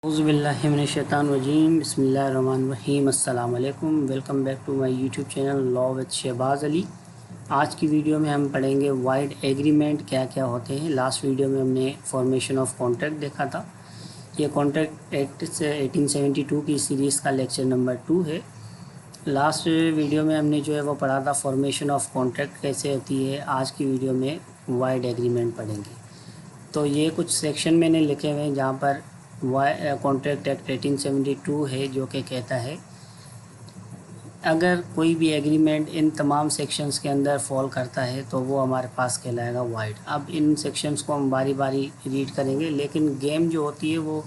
اعوذ باللہ من الشیطان الرجیم بسم اللہ الرحمن الرحیم السلام علیکم welcome back to my YouTube channel law with Shahbaz Ali. آج کی ویڈیو میں ہم پڑھیں گے وائڈ ایگریمنٹ کیا کیا ہوتے ہیں۔ لاسٹ ویڈیو میں ہم نے فارمیشن آف کانٹریکٹ دیکھا تھا۔ یہ کانٹریکٹ ایکٹ سے 1872 کی سیریز کا لیکچر نمبر 2 ہے۔ لاسٹ ویڈیو میں ہم نے جو ہے وہ پڑھا تھا فارمیشن آف کانٹریکٹ کیسے ہوتی ہے۔ آج کی ویڈیو میں وائڈ ایگریمنٹ پڑھیں گے۔ تو یہ کچھ سیکشن میں نے لکھے ہوئے ہیں جہاں پر کانٹریکٹ ایکٹ 1872 ہے جو کہ کہتا ہے اگر کوئی بھی ایگریمنٹ ان تمام سیکشنز کے اندر فال کرتا ہے تو وہ ہمارے پاس کہلائے گا وائڈ۔ اب ان سیکشنز کو ہم باری باری ریڈ کریں گے، لیکن گیم جو ہوتی ہے وہ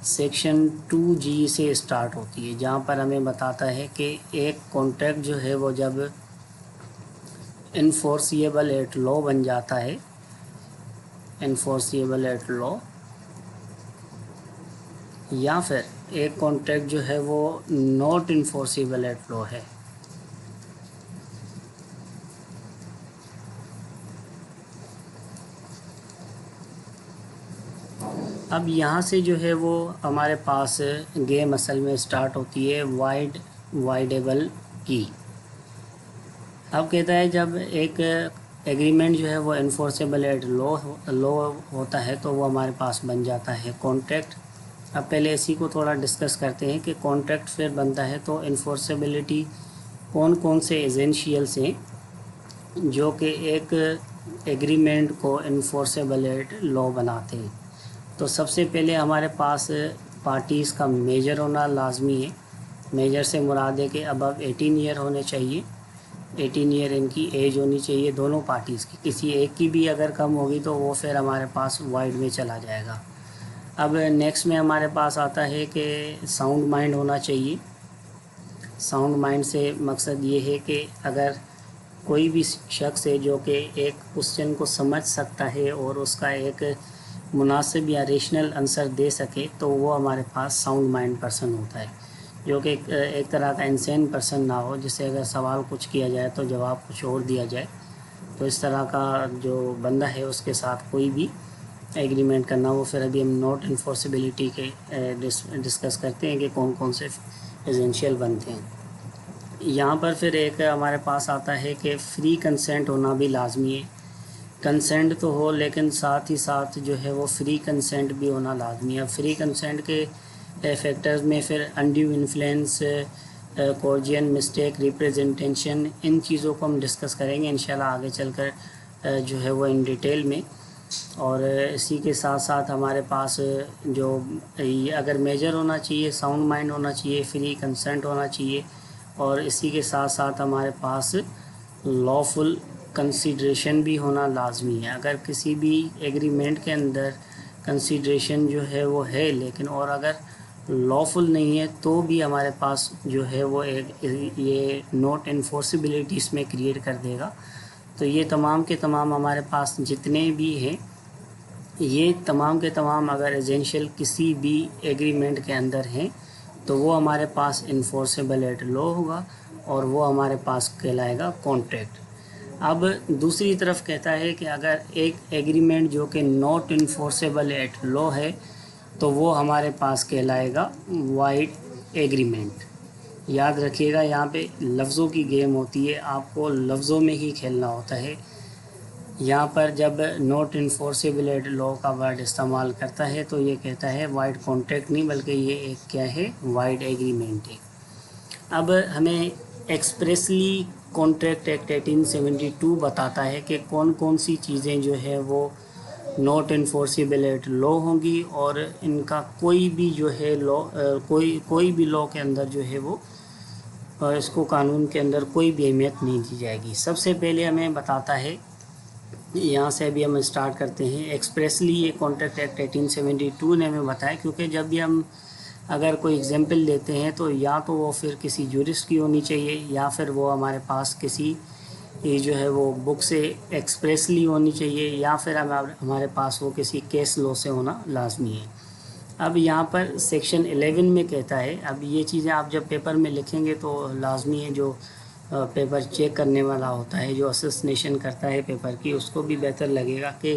سیکشن 2G سے اسٹارٹ ہوتی ہے، جہاں پر ہمیں بتاتا ہے کہ ایک کانٹریکٹ جو ہے وہ جب انفورسیبل ایٹ لا بن جاتا ہے، انفورسیبل ایٹ لا، یا پھر ایک کانٹریکٹ جو ہے وہ ناٹ انفورسیبل ایٹ لا ہے۔ اب یہاں سے جو ہے وہ ہمارے پاس گیم اصل میں اسٹارٹ ہوتی ہے وائڈیبل کی۔ اب کہتا ہے جب ایک ایگریمنٹ جو ہے وہ انفورسیبل ایٹ لا ہوتا ہے تو وہ ہمارے پاس بن جاتا ہے کانٹریکٹ۔ اب پہلے اسی کو تھوڑا ڈسکس کرتے ہیں کہ کانٹریکٹ پھر بنتا ہے تو انفورسیبلٹی کون کون سے ایسینشیلس ہیں جو کہ ایک ایگریمنٹ کو انفورسیبل ایٹ لا بناتے ہیں۔ تو سب سے پہلے ہمارے پاس پارٹیز کا میجر ہونا لازمی ہے۔ میجر سے مراد ہے کہ ابو 18 ایئر ہونے چاہیے، 18 ایئر ان کی ایج ہونی چاہیے دونوں پارٹیز کی۔ کسی ایک کی بھی اگر کم ہوگی تو وہ پھر ہمارے پاس وائڈ میں چلا جائے گا۔ اب نیکسٹ میں ہمارے پاس آتا ہے کہ ساؤنڈ مائنڈ ہونا چاہیے۔ ساؤنڈ مائنڈ سے مقصد یہ ہے کہ اگر کوئی بھی شخص ہے جو کہ ایک کوسچن کو سمجھ سکتا ہے اور اس کا ایک مناسب یا ریشنل آنسر دے سکے تو وہ ہمارے پاس ساؤنڈ مائنڈ پرسن ہوتا ہے، جو کہ ایک طرح کا انسین پرسن نہ ہو جسے اگر سوال کچھ کیا جائے تو جواب کچھ اور دیا جائے۔ تو اس طرح کا جو بندہ ہے اس کے ساتھ کوئی بھی ایگریمنٹ کرنا، وہ پھر ابھی ہم نوٹ انفورسیبلٹی کے ڈسکس کرتے ہیں کہ کون کون سے ایسینشیل بنتے ہیں۔ یہاں پر پھر ایک ہمارے پاس آتا ہے کہ فری کنسنٹ ہونا بھی لازمی ہے۔ کنسنٹ تو ہو لیکن ساتھ ہی ساتھ جو ہے وہ فری کنسنٹ بھی ہونا لازمی ہے۔ فری کنسنٹ کے فیکٹرز میں پھر انڈیو انفلوئنس، کورجین، مسٹیک، ریپریزنٹیشن، ان چیزوں کو ہم ڈسکس کریں گے انشاءاللہ آگے چل کر جو ہے وہ ان ڈیٹیل میں۔ اور اسی کے ساتھ ساتھ ہمارے پاس جو اگر میجر ہونا چاہیے، ساؤنڈ مائنڈ ہونا چاہیے، فری کنسنٹ ہونا چاہیے، اور اسی کے ساتھ ساتھ ہمارے پاس لافل کنسیڈریشن بھی ہونا لازمی ہے۔ اگر کسی بھی ایگریمنٹ کے اندر کنسیڈریشن جو ہے وہ ہے لیکن اور اگر لافل نہیں ہے تو بھی ہمارے پاس جو ہے وہ یہ نوٹ انفورسیبلٹی اس میں کریٹ کر دے گا۔ تو یہ تمام کے تمام ہمارے پاس جتنے بھی ہیں، یہ تمام کے تمام اگر ایسینشیل کسی بھی ایگریمنٹ کے اندر ہیں تو وہ ہمارے پاس انفورسیبل ایٹ لا ہوگا اور وہ ہمارے پاس کہلائے گا کانٹریکٹ۔ اب دوسری طرف کہتا ہے کہ اگر ایک ایگریمنٹ جو کہ ناٹ انفورسیبل ایٹ لا ہے تو وہ ہمارے پاس کہلائے گا وائڈ ایگریمنٹ۔ یاد رکھیے گا یہاں پہ لفظوں کی گیم ہوتی ہے، آپ کو لفظوں میں ہی کھیلنا ہوتا ہے۔ یہاں پر جب ناٹ انفورسیبل ایٹ لا کا ورڈ استعمال کرتا ہے تو یہ کہتا ہے وائڈ کانٹریکٹ نہیں بلکہ یہ ایک کیا ہے، وائڈ ایگریمنٹ ہے۔ اب ہمیں ایکسپریسلی کانٹریکٹ ایکٹ 1872 بتاتا ہے کہ کون کون سی چیزیں جو ہے وہ ناٹ انفورسیبل ایٹ لا ہوں گی اور ان کا کوئی بھی جو ہے کوئی بھی لا کے اندر جو ہے وہ اس کو قانون کے اندر کوئی بھی اہمیت نہیں دی جائے گی۔ سب سے پہلے ہمیں بتاتا ہے، یہاں سے ابھی ہم اسٹارٹ کرتے ہیں، ایکسپریسلی یہ کانٹریکٹ ایکٹ 1872 نے ہمیں بتایا، کیونکہ جب بھی ہم اگر کوئی ایگزامپل لیتے ہیں تو یا تو وہ پھر کسی جورسٹ کی ہونی چاہیے یا پھر وہ ہمارے پاس کسی جو ہے وہ بک سے ایکسپریسلی ہونی چاہیے یا پھر ہمارے پاس وہ کسی کیس لا سے ہونا لازمی ہے۔ اب یہاں پر سیکشن 11 میں کہتا ہے، اب یہ چیزیں آپ جب پیپر میں لکھیں گے تو لازمی ہے جو پیپر چیک کرنے والا ہوتا ہے، جو اسسنیشن کرتا ہے پیپر کی، اس کو بھی بہتر لگے گا کہ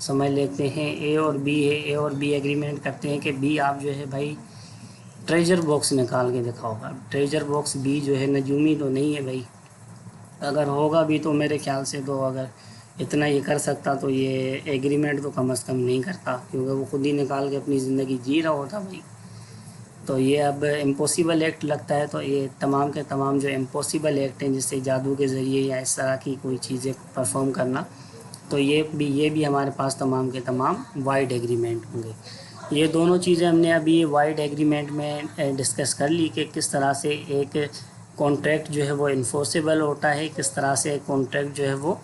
سمجھ لیتے ہیں اے اور بی ہے، اے اور بی ایگریمنٹ کرتے ہیں کہ بی آپ جو ہے بھائی ٹریجر باکس نکال کے دکھاؤ گا. ٹریجر باکس بی جو ہے نجومی تو نہیں ہے بھائی، اگر ہوگا بھی تو میرے خیال سے تو اگر اتنا یہ کر سکتا تو یہ ایگریمنٹ تو کم از کم نہیں کرتا، کیونکہ وہ خود ہی نکال کے اپنی زندگی جی رہا ہوتا بھائی. تو یہ اب امپوسیبل ایکٹ لگتا ہے. تو یہ تمام کے تمام جو امپوسیبل ایکٹ ہیں، جس سے جادو کے ذریعے یا اس طرح کی کوئی چیزیں پرفارم کرنا، تو یہ بھی ہمارے پاس تمام کے تمام وائڈ ایگریمنٹ ہوں گے. یہ دونوں چیزیں ہم نے ابھی وائڈ ایگریمنٹ میں ڈسکس کر لی کہ کس طرح سے ایک کانٹریکٹ جو ہے وہ انفورسیبل ہوتا ہے، کس طرح سے ایک کانٹریکٹ جو ہے وہ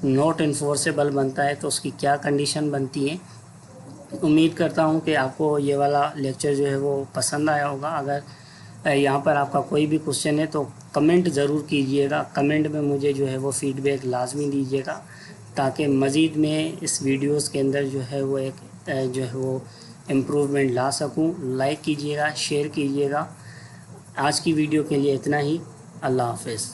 ناٹ انفورسیبل بنتا ہے، تو اس کی کیا کنڈیشن بنتی ہیں. امید کرتا ہوں کہ آپ کو یہ والا لیکچر جو ہے وہ پسند آیا ہوگا. اگر یہاں پر آپ کا کوئی بھی کوشچن ہے تو کمنٹ ضرور کیجئے گا. کمنٹ میں مجھے جو ہے وہ فیڈ بیک لازمی دیجیے گا، تاکہ مزید میں اس ویڈیوز کے اندر جو ہے وہ ایک جو ہے وہ امپروومنٹ لا سکوں. لائک کیجیے گا، شیئر کیجیے گا. آج کی ویڈیو کے لیے اتنا ہی. اللہ حافظ.